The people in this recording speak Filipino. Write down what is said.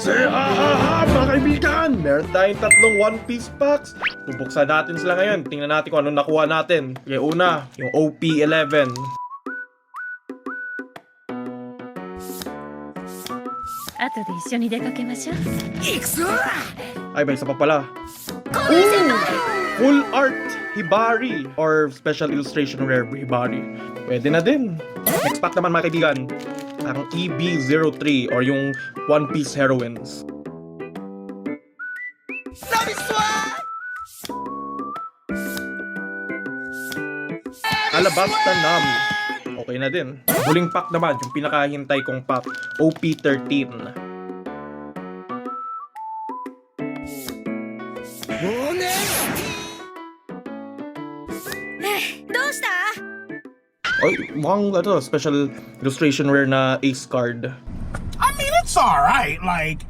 Mga kaibigan, meron tayong tatlong One Piece packs. Bubuksan natin sila ngayon. Tingnan natin kung anong nakuha natin. Yung una, yung OP11. 後で一緒に出かけましょう。 Ay, may isa pa pala. Ooh! Full art Hibari or special illustration rare Hibari. Pwede na din. Next pack naman mga kaibigan, ang EB03 or yung One Piece Heroines. Alabasta Nami. Okay na din. Huling pack naman, yung pinakahintay kong pack, OP13. どうした？ Ay, mukhang special illustration rare na Ace card. I mean, it's alright. Like,